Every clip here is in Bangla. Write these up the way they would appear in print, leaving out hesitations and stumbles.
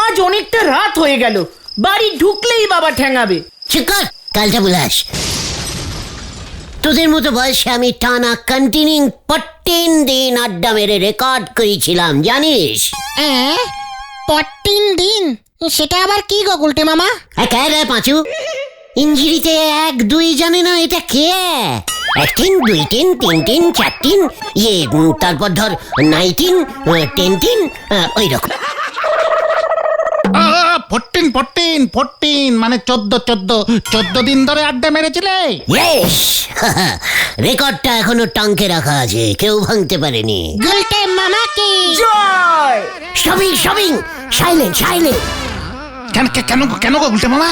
আজ অনেকটা রাত হয়ে গেল, বাড়ি ঢুকলেই বাবা ঠ্যাঙাবে। চিকার কালটা বুলাস, তোদের মতো বয়সে আমি টানা কন্টিনিউ 14 দিন আড্ডা মেরে রেকর্ড করেছিলাম জানিস। 14 দিন? সেটা আবার কি গো গুলটে মামা? কে রে পাঁচু, ইঞ্জিরিতে 1 2 জানে না এটা কে? 1 3 2 3 3 3 4 3 তারপর ধর 19 10 10 ওই রকম। 14 মানে 14 দিন ধরে আড্ডা মেরেছিলে? ইয়েস, রেকর্ডটা এখনো টাঙ্কে রাখা আছে, কেউ ভাঙতে পারেনি। গুলটে মামা কি জয়! সবিং সাইলেন্ট। কেন গো গুলটে মামা?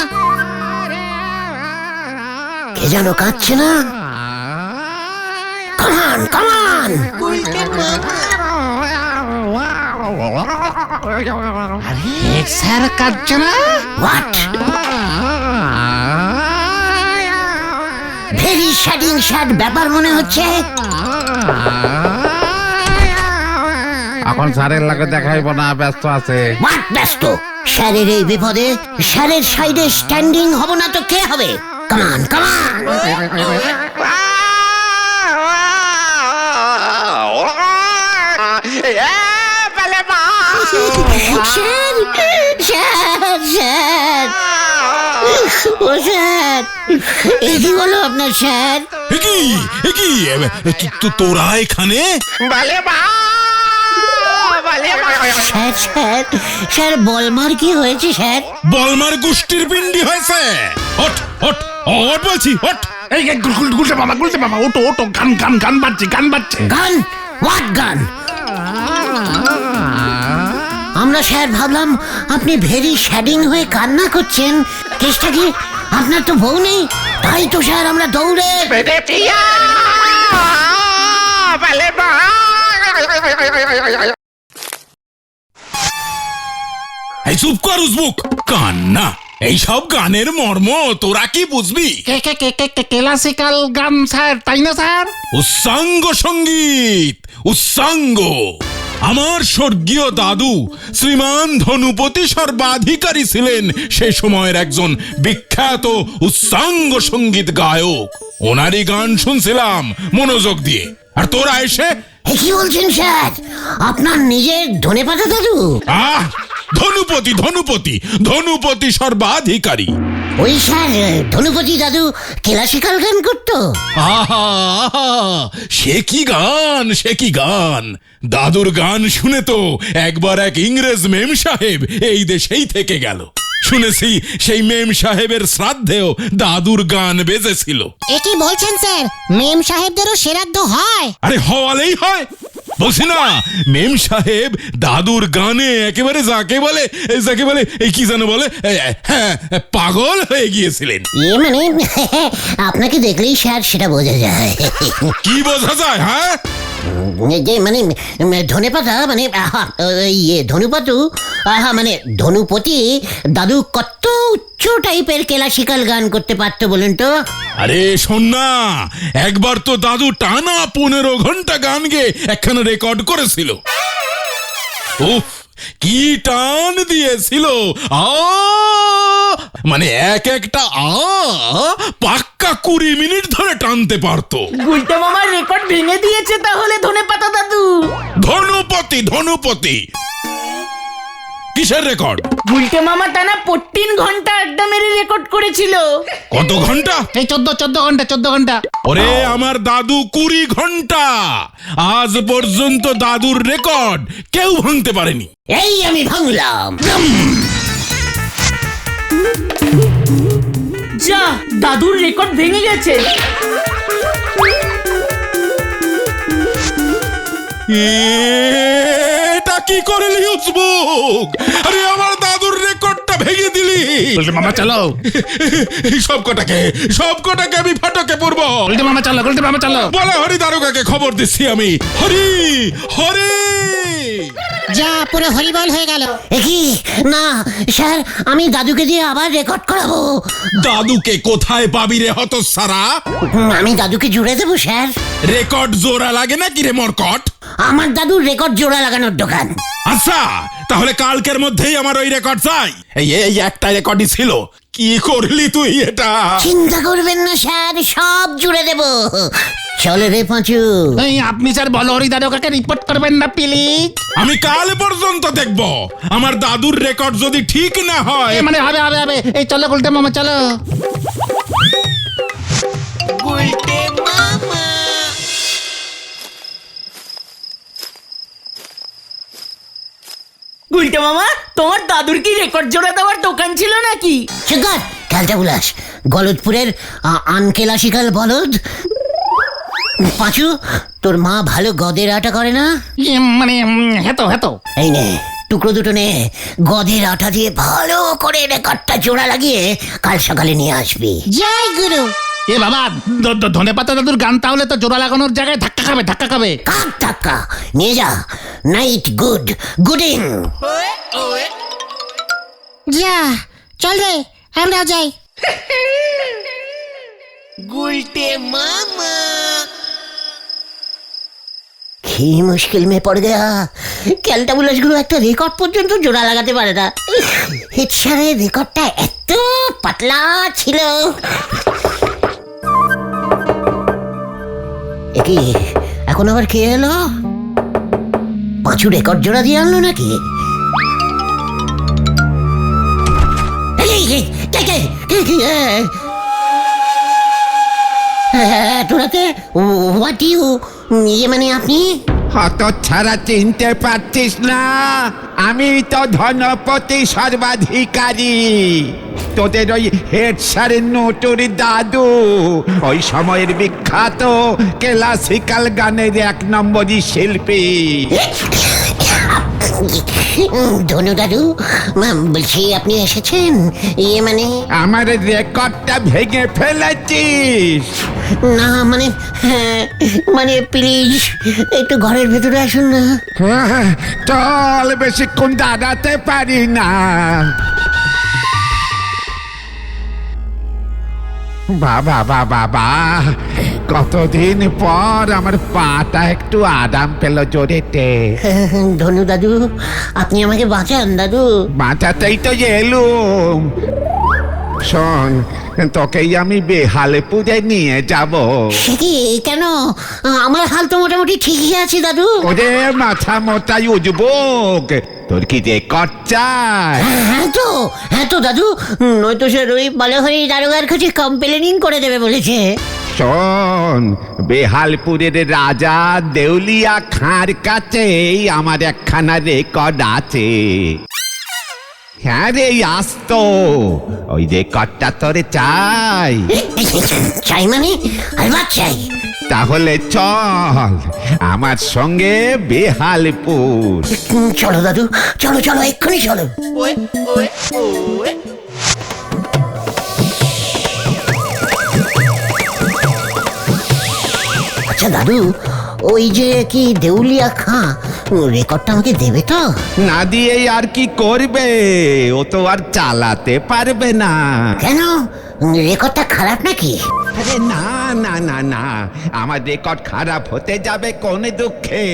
কে যেন কাঁদছে না? কামান স্যার কাঁদছে না? হোয়াট? ভেরি স্যাড ব্যাপার মনে হচ্ছে। এখন স্যারের লাগে দেখাইব না, ব্যস্ত আছে। হোয়াট ব্যস্ত? স্যারের এই বিপদে স্যারের সাইডে স্ট্যান্ডিং হব না তো কে হবে? কামান স্যার ও স্যার, কি বলো আপনার স্যার? তোরা এখানে? স্যার বলমার কি হয়েছে স্যার? বলমার গোষ্ঠীর পিণ্ডি হয়েছে। হট বলছি, হট। এই গুলটে মামা ওটো গান বাজছে। গান? হোয়াট গান? আমরা স্যার ভাবলাম আপনি ভেরি স্যাডিং হয়ে কান্না করছেন। কেসটা কি? আপনার তো বউ নেই, তাই তো স্যার আমরা দৌড়ে। এই চুপ কর উজবুক, কান্না। এইসব গানের মর্ম তোরা কি বুঝবি? ক্লাসিক্যাল গান স্যার, তাই না স্যার? উচ্চাঙ্গ সঙ্গীত, উচ্চাঙ্গ। আমার স্বর্গীয় দাদু শ্রীমান ধনুপতি সর্বাধিকারী ছিলেন সে সময়ের একজন বিখ্যাত উচ্চাঙ্গ সঙ্গীত গায়ক। ওনারই গান শুনছিলাম মনোযোগ দিয়ে, আর তোরা এসে কি বলছেন স্যার? আপনার নিজের ধনেপাতা দাদু? ধনুপতি সর্বাধিকারী। ওই স্যার ধনুপতি দাদু ক্লাসিক্যাল গান করতো? আহা, সে কি গান! দাদুর গান শুনে তো একবার এক ইংরেজ মেম সাহেব এই দেশেই থেকে গেল। শুনেছি সেই মেম সাহেবের শ্রাদ্ধেও দাদুর গান বেজেছিল। এ কি বলছেন স্যার? মেম সাহেবদেরও শ্রাদ্ধ হয়? আরে হওয়ালেই হয়, বলছি না, মেম সাহেব দাদুর গানে একেবারে যাকে বলে এই কি যেন বলে, হ্যাঁ, পাগল হয়ে গিয়েছিলেন। মানে আপনাকে দেখলেই স্যার সেটা বোঝা যায়। কি বোঝা যায়? হ্যাঁ, যে মানে ধনেপাতা মানে ধনুপাতু মানে ধনুপতি দাদু কত উচ্চ টাইপের ক্লাসিক্যাল গান করতে পারতো বলেন তো? আরে শোন না, একবার তো দাদু টানা 15 ঘন্টা গান গেয়ে একখানা রেকর্ড করেছিল। উফ, কি টান দিয়েছিল! মানে একটা পাক্কা 20 মিনিট ধরে টানতে পারতো। গুলটে মামার রেকর্ড ভেঙে দিয়েছে তাহলে ধনেপাতা দাদু। ধনুপতি কিসের রেকর্ড? গুলটে মামা টানা 14 ঘন্টা আড্ডা মেরে রেকর্ড করেছিল। কত ঘন্টা? এই 14 ঘন্টা। ওরে আমার দাদু 20 ঘন্টা। আজ পর্যন্ত দাদুর রেকর্ড কেউ ভাঙতে পারেনি। এই আমি ভাঙলাম। যা, দাদুর রেকর্ড ভেঙে গেছে। এটা কি করলি উজবুক? আরে আমার দাদুর রেকর্ডটা ভেঙে দিলি। মামা চলো, সব কটাকে আমি ফাটকে পড়ব। গুলটে মামা চলো। বলে হরি দারোগাকে খবর দিচ্ছি আমি। হরি যা, পুরো হরিবল হয়ে গেল। কি না স্যার, আমি দাদুকে দিয়ে আবার রেকর্ড করাবো। দাদুকে কোথায় পাবি রে হতচ্ছাড়া? আমি দাদুকে জুড়ে দেবো স্যার। রেকর্ড জোড়া লাগে না কি রে মরকট? আমার দাদুর রেকর্ড জোড়া লাগানোর দোকান। আচ্ছা, তাহলে কালকের মধ্যেই আমার ওই রেকর্ড চাই। এই একটা রেকর্ডই ছিল। কি করলি তুই এটা? চিন্তা করবেন না স্যার, সব জুড়ে দেব। চলে রে পাঁচু। এই আপনি স্যার বলহরি দারোগাকে রিপোর্ট করবেন না প্লিজ। আমি কাল পর্যন্ত দেখব। আমার দাদুর রেকর্ড যদি ঠিক না হয় মানে হবে হবে হবে। এই চলো গুলটে মামা চলো। গুলটে মামা, তোমার দাদুর কি রেকর্ড জোড়া দেওয়ার দোকান ছিল নাকি? চিকার খেলটা বুলাস, গলদপুরের আনকেল আশিকাল বলদ। পাঁচু, তোর মা ভালো গদের আটা করে না? মানে হেতো হেতো। এই নে টুকরো দুটো নে, গদের আটা দিয়ে ভালো করে রেকর্ডটা জোড়া লাগিয়ে কাল সকালে নিয়ে আসবি। জয় গুরু। এ বাবা, ধনে পাতা দাদুর গান তাহলে তো জোড়া লাগানোর জায়গায় ধাক্কা খাবে ধাক্কা খাবে। কাক ধাক্কা নিয়ে যা। নাইট গুড গুডিং। যা চল রে, আমরা যাই। কি মুশকিল মে পড় গয়া। ক্যালটা বুলাস গুলো একটা রেকর্ড পর্যন্ত জোড়া লাগাতে পারে না। হেডসারের রেকর্ডটা এত পাতলা ছিল। কি এখন আবার কে এলো? পাঁচু রেকর্ড জোড়া দিয়ে আনলো নাকি? তোরাতে হোয়াট ইউ, ইয়ে মানে আপনি? হত ছাড়া চিনতে পারছিস না? আমি তো ধনপতি সর্বাধিকারী, তোদের ওই হেড স্যারের নটুর দাদু, ওই সময়ের বিখ্যাত ক্লাসিক্যাল গানের 1 নম্বরই শিল্পী। ধনু দাদু, বলছি আপনি এসেছেন, ইয়ে মানে? আমার রেকর্ডটা ভেঙে ফেলেছিস? না মানে, মানে প্লিজ একটু ঘরের ভেতরে আসুন না। চল, বেশিক্ষণ দাঁড়াতে পারি না। বাবা বাবা বা, কতদিন পর আমার পাটা একটু আরাম পেল জোরেতে। ধনু দাদু, আপনি আমাকে বাঁচান দাদু। বাঁচাতেই তো এলুম। শোন, তোকেই আমি বেহালপুরে নিয়ে যাব। সে কি, কেন? আমার হাল তো মোটামুটি ঠিকই আছে দাদু। ওরে মাথা মোটাই উজবুক, তোর কি রেকর্ড চাই? হ্যাঁ তো দাদু, নয়তো সে ওই বলহরি দারোগার কাছে কমপ্লেনিং করে দেবে বলেছে। শোন, বেহালপুরের রাজা দেউলিয়া খাঁর কাছেই আমার একখানা রেকর্ড আছে। হ্যাঁ রে, আসত ওই রেকর্ডটা তোরে চাই। চাই মানে? আলবাত চাই। তাহলে চল আমার সঙ্গে বেহালপুর। চলো দাদু, চলো চলো, এক্ষুনি চলো। আচ্ছা দাদু, ওই যে কি দেউলিয়া খাঁ রেকর্ডটা আমাকে দেবে তো? না দিয়ে আর কি করবে? ও তো আর চালাতে পারবে না। কেন, রেকর্ডটা খারাপ নাকি? আরে না না না না, আমার রেকর্ড খারাপ হতে যাবে কোন দুঃখে?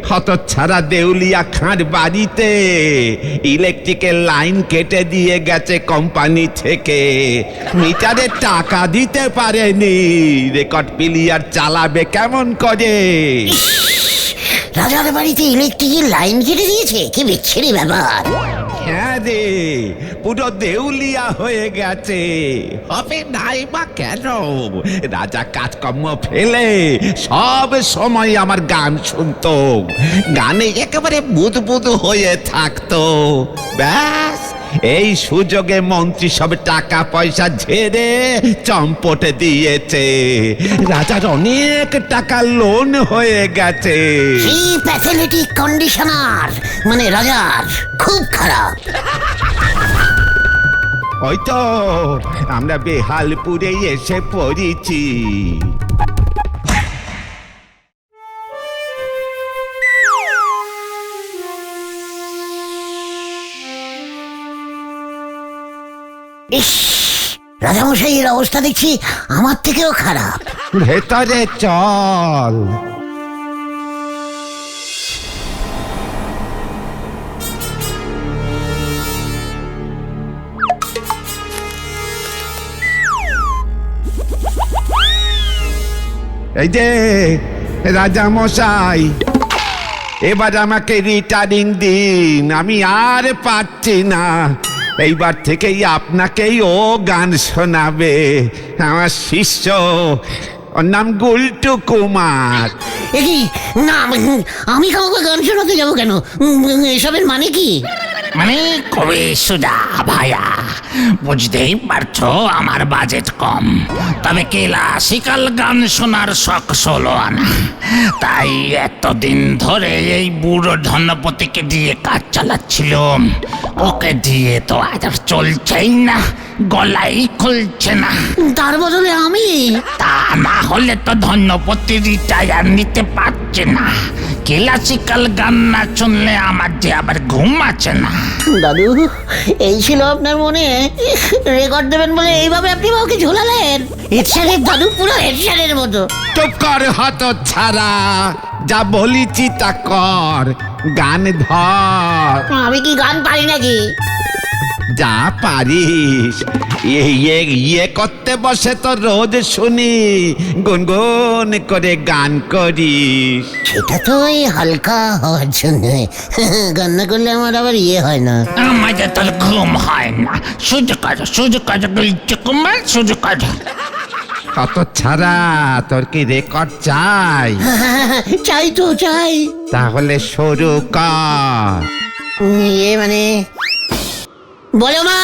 হতচ্ছাড়া দেউলিয়া খাঁর বাড়িতে ইলেকট্রিকের লাইন কেটে দিয়ে গেছে কোম্পানি থেকে, মিটারে টাকা দিতে পারেনি, রেকর্ড প্লেয়ার চালাবে কেমন করে? রাজার বাড়িতে ইলেকট্রিকের লাইন কেটে দিয়েছে, কি বিচ্ছিরি ব্যাপার। হ্যাঁ রে, পুরো দেউলিয়া হয়ে গেছে। হবে নাই বা কেন? রাজা কাজকর্ম ফেলে সব সময় আমার গান শুনতো, গানে একেবারে বুদবুদ হয়ে থাকতো। ব্যাস, এই সুযোগে মন্ত্রী সব টাকা পয়সা ঝেড়ে চম্পটে দিয়েছে, রাজার অনেক টাকা লোন হয়ে গেছে। কি ফ্যাসিলিটি কন্ডিশনার, মানে রাজার খুব খারাপ। ওই তো আমরা বেহালপুরে এসে পড়েছি। ইস, রাজামশাইয়ের অবস্থা দেখছি আমার থেকেও খারাপ। ভেতরে চল। এই যে রাজা মশাই, এবার আমাকে রিটার্নিং দিন, আমি আর পারছি না। এইবার থেকেই আপনাকেই ও গান শোনাবে, আমার শিষ্য, ওর নাম গুলটু কুমার। এ কি না, আমি কাউকে গান শোনাতে যাবো কেন? এসবের মানে কি? মানে কবে সুদা ভাইয়া, বুঝতেই পারছো আমার বাজেট কম, তবে ক্লাসিক্যাল গান শোনার শখ ষোলো আনা। তাই এতদিন ধরে এই বুড়ো ধনপতিকে দিয়ে কাজ চালাচ্ছিল, ওকে দিয়ে তো আজ আর চলছেই না, গলাই খুলছে না। তার বদলে আমি? তা না হলে তো ধনপতি রিটায়ার নিতে পারছে না। ক্লাসিক্যাল গান না শুনলে আমার যে আবার ঘুম আছে না। দাদু, এই ছিল আপনার মনে? রেকর্ড দেবেন বলে এইভাবে আপনি ওকে ঝোলালেন? হেডস্যারের দাদু, পুরো হেডস্যারের মতো। চুপ কর হত ছাড়া, যা বলিছি তা কর, গান ধর। আমি কি গান পারি নাকি? যা পারিস, ইয়ে করতে বসে তো রোজ শুনি গুনগুন করে গান করিস। সেটা তো ওই হালকা হওয়ার জন্য, গান না করলে আমার আবার ইয়ে হয় না। আমাদের তোর ঘুম হয় না। সুযোগ কাজ, সুযোগ কাজ, কুমার সুযোগ কাজ। কত ছাড়া, তোর কি রেকর্ড চাই? চাই তো চাই। তাহলে শুরু কর। ইয়ে মানে বলো মা।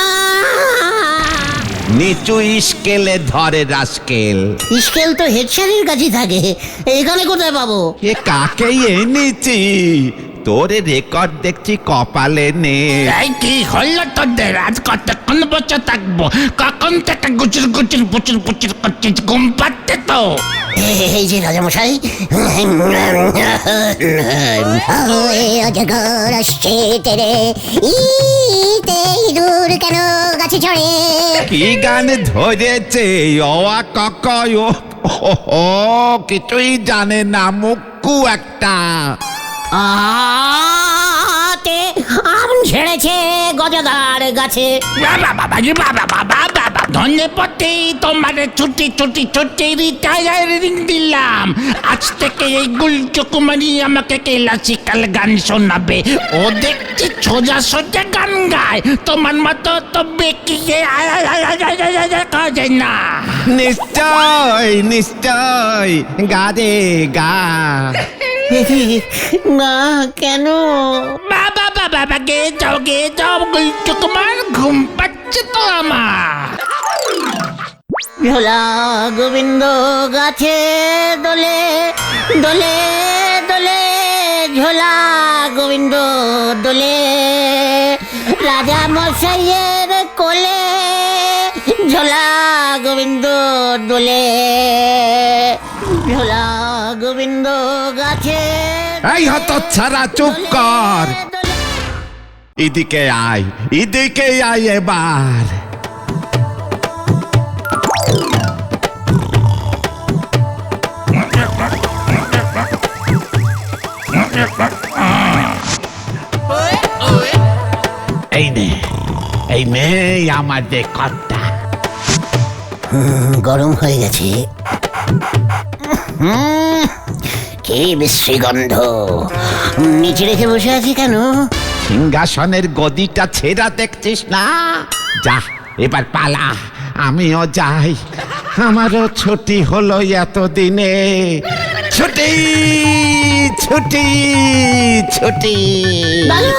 নিচু স্কেলে ধরে রাস্কেল। স্কেল তো হেডস্যারের কাছে থাকে, এখানে কোথায় পাবো? এ কাকে এনেছি? তোর রেকর্ড দেখছি কপালে নে। এই কি হলো তোদের? আজ কতক্ষণ বসে থাকবো? কখন থেকে গুচুর গুচুর পুচুর পুচুর করছিস? ঘুম পাচ্ছে তো? এই যে রাজামশাই, অজগর আসছে তেরে, ইতে ইঁদুর কেন গাছে চড়ে? কি গান ধরেছে? অয়া ককয় ও কিছুই জানে না, মুক্কু একটা। আতে আম ঝেড়েছে গজদার গাছে। বাবা বাবা রে বাবা বাবা বাবা, ধন্যপতি তোমার ছুটি ছুটি ছুটি রিটায়ারিং দিলাম। আজ থেকে এই গুলচু কুমারী আমাকে ক্লাসিক্যাল গান শোনাবে। ও দেখছি সোজা সোজা গান গায়, তোমার মতো তো বেকিয়ে খাওয়া যায় না। নিশ্চয় নিশ্চয়, গা রে গা। না কেন? বাবা বাবা বাবা, গে যাও গুলচু কুমার, ঘুম পাচ্ছে তো আমার। ঝোলা গোবিন্দ গাছে দোলে দোলে দোলে, ঝোলা গোবিন্দ দোলে, রাজা মশাইয়ের কোলে, ঝোলা গোবিন্দ দোলে, ঝোলা গোবিন্দ গাছে। এই হত ছাড়া, চুপ কর। এদিকে আয়, এদিকে আয় এবার। এই নে, এই নে আমার রেকর্ডটা। গরম হয়ে গেছে। কি বিশ্রী গন্ধ। নিচে রেখে বসে আছি কেন? সিংহাসনের গদিটা ছেঁড়া দেখছিস না? যা এবার পালা, আমিও যাই। আমারও ছুটি হলো এতদিনে। ছুটি ছুটি ছুটি। দাদু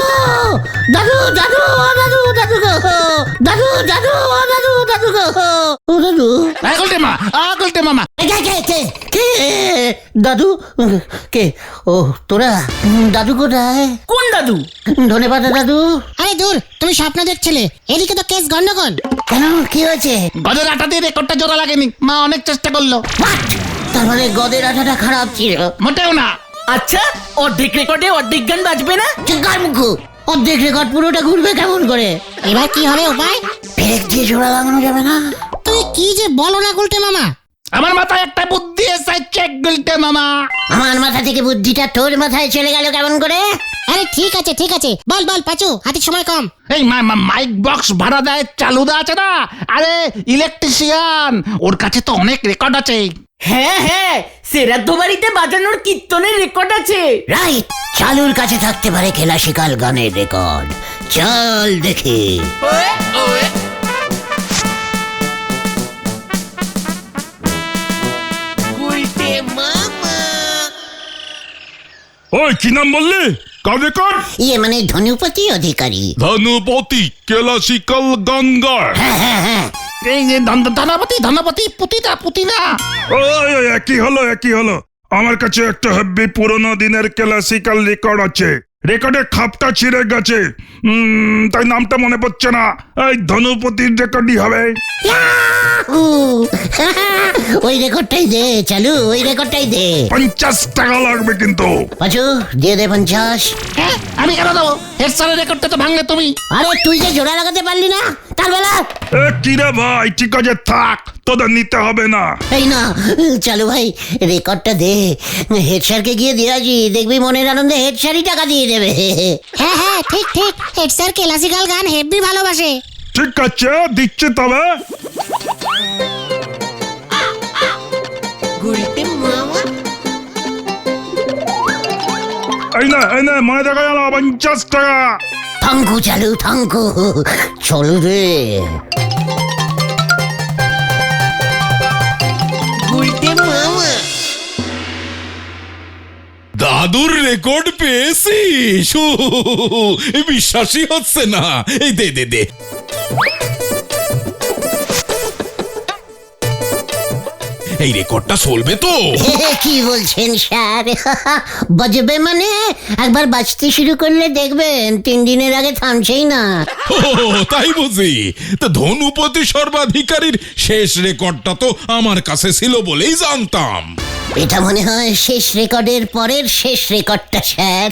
দাদু দাদু দাদু দাদু গো, দাদু দাদু দাদু দাদু গো, ও দাদু। গুলটে মামা, কে কে কে কে? দাদু কে? ও তোরা? দাদু কোথায়? কোন দাদু? ধনেপাতা দাদু। আরে দূর, তুমি স্বপ্ন দেখছিলে, এদিকে তো কেস গন্ডগোল। কেন, কি হয়েছে? গদের আটা দিয়ে রেকর্ডটা জোড়া লাগেনি, মা অনেক চেষ্টা করলো। What? তার মানে গদের আঠাটা খারাপ ছিল? মোটেও না। আচ্ছা, অর্ধেক রেকর্ডে অর্ধেক গান বাজবে না? চিৎকার মুখু, অর্ধেক রেকর্ড পুরোটা ঘুরবে কেমন করে? এবার কি হবে উপায়? ফেরেক দিয়ে জোড়া লাগানো যাবে না? তুমি কি যে বলো না গুলটে মামা। আমার মাথায় একটা বুদ্ধি এসেছে গুলটে মামা। আমার মাথা থেকে বুদ্ধিটা তোর মাথায় চলে গেল কেমন করে? আরে ঠিক আছে, বল বল পাচু, হাতে সময় কম। এই মাইক বক্স ভাড়া দেয় চালুদা আছে না, আরে ইলেকট্রিশিয়ান, ওর কাছে তো অনেক রেকর্ড আছে। হ্যাঁ হ্যাঁ, সেরাদ্দ বাড়িতে বাজানোর কীর্তনের রেকর্ড আছে। রাইট, চালুর কাছে থাকতে পারে ক্লাসিক্যাল গানের রেকর্ড। চল দেখি। ওই কি নাম বললি? কার রেকর্ড? ইয়ে মানে ধনুপতি অধিকারী। ধনুপতি ক্লাসিক্যাল গানগার। হ্যাঁ হ্যাঁ হ্যাঁ, এই যে ধনপতি পুতিনা। ওই একই হলো আমার কাছে একটা হেব্বি পুরোনো দিনের ক্লাসিক্যাল রেকর্ড আছে। রেকর্ডের খাপটা ছিঁড়ে গেছে, তাই নামটা মনে পড়ছে না। এই ধনুপতির রেকর্ডই হবে। ওই রেকর্ডটাই দে চালু, ওই রেকর্ডটাই দে। 50 টাকা লাগবে কিন্তু। পাঁচু দিয়ে দে 50। হ্যাঁ, আমি কেন দেবো? হেড স্যারের রেকর্ডটা তো ভাঙলে তুমি। আরে তুই যে জোড়া লাগাতে পারলি না তার বেলা। কি রে ভাই, ঠিক আছে থাক, তোদের নিতে হবে না। এই না চালু ভাই, রেকর্ডটা দে। হেড স্যারকে গিয়ে দিয়ে আসি, দেখবি মনের আনন্দে হেড স্যারই টাকা দিয়ে দেবে। হ্যাঁ হ্যাঁ, ঠিক ঠিক, হেড স্যার ক্লাসিক্যাল গান হেভি ভালোবাসে। ঠিক আছে, দিচ্ছি তবে। এই না মনে দেখা গেল 50 টাকা। থ্যাংকু চালু, থ্যাংকু। চলু রে। দাদুর রেকর্ড পেয়েছিস? বিশ্বাসই হচ্ছে না। এই দে দে দে। এই রেকর্ডটা চলবে তো? কি বলছেন স্যার? বাজবে মানে একবার বাজতে শুরু করলে দেখবেন 3 দিনের আগে থামছেই না। তাই বুঝি? তো ধনুপতি সর্বাধিকারীর শেষ রেকর্ডটা তো আমার কাছে ছিল বলেই জানতাম। এটা মনে হয় শেষ রেকর্ডের পরের শেষ রেকর্ডটা স্যার।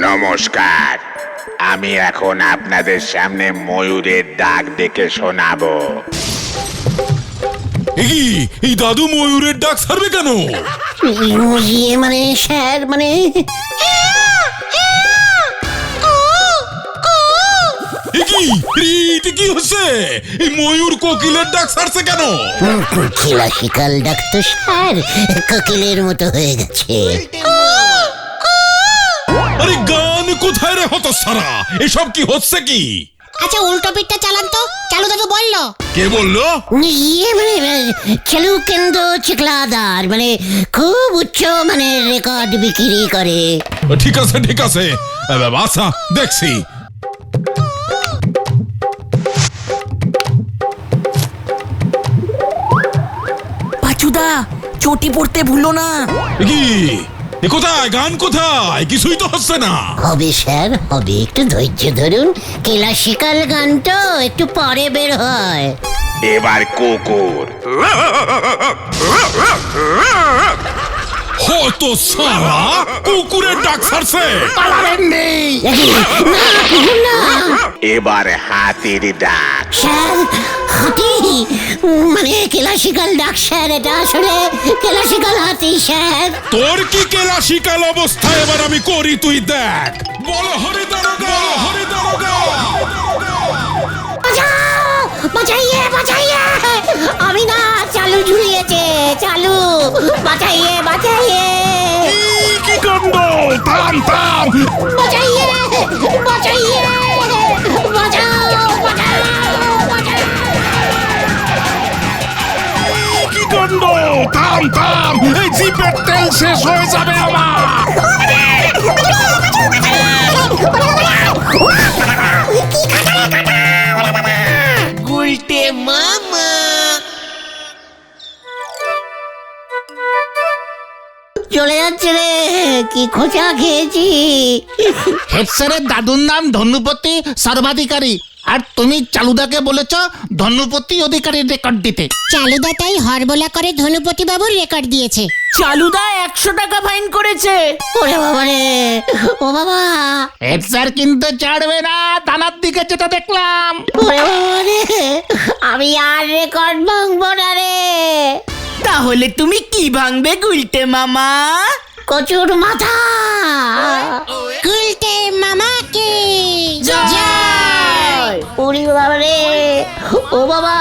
নমস্কার, আমি এখন আপনাদের সামনে ময়ূরের ডাক ডেকে শোনাবো। এই দাদু ময়ূরের ডাক ছাড়বে কেন? ইয়ে মানে স্যার মানে এটা কি হচ্ছে? এই ময়ূর কোকিলের ডাক ছাড়ছে কেন? ক্লাসিক্যাল ডাক তো স্যার কোকিলের মতো হয়ে গেছে। আরে গান কোথায় রে হতচ্ছাড়া? এসব কি হচ্ছে কি? আচ্ছা উল্টো পিঠটা চালান তো, চালু দাদু বললো। কে বললো? ইয়ে মানে চালু কেন্দ্র চিকলাদার, মানে খুব উচ্চ মানে রেকর্ড বিক্রি করে। ঠিক আছে আচ্ছা দেখছি। পাচুদা, চটি পড়তে ভুলো না। কোথায় গান, কোথায়? কিছুই তো হচ্ছে না। হবে স্যার হবে, একটু ধৈর্য ধরুন। ক্লাসিক্যাল গান তো একটু পরে বের হয়। এবার কুকুর। হতো সারা কুকুরের ডাক ছাড়ছে। এবার হাতির ডাক। স্যার হাতি মানে ক্লাসিক্যাল ডাক স্যার, এটা আসলে ক্লাসিক্যাল হাতি স্যার। তোর কি ক্লাসিক্যাল অবস্থা এবার আমি করি তুই দেখ। বল হরি দারোগা, হরি দারোগা। বাঁচাইয়ে বাঁচাইয়ে, আমি না চালু ঝুলিয়েছে, চালু বাঁচাইয়ে বাঁচাইয়ে। কি কাণ্ড! থাম থাম! বাঁচাইয়ে বাঁচাইয়ে, বাঁচাও বাঁচাও বাঁচাও। কি কাণ্ড! থাম থাম! এই জিপের তেল শেষ হয়ে যাবে আমার। চলে যাচ্ছে রে, কি খোঁচা খেয়েছি। হেড স্যারের দাদুর নাম ধনুপতি সর্বাধিকারী, আর তুমি চালুদাকে বলেছ ধনুপতি অধিকারীর রেকর্ড দিতে। চালুদা তাই হরবোলা করে ধনুপতি বাবুর রেকর্ড দিয়েছে। চালুদা 100 টাকা ফাইন করেছে। ওরে বাবা রে, ও বাবা, হেড স্যার কিন্তু ছাড়বে না, থানার দিকে যেটা দেখলাম। ওরে বাবা রে, আমি আর রেকর্ড ভাঙবো না রে। তাহলে তুমি কি ভাঙবে গুলটে মামা? কচুর মাথা। গুলটে মামাকে জয়। উড়ি বাবা রে, ও বাবা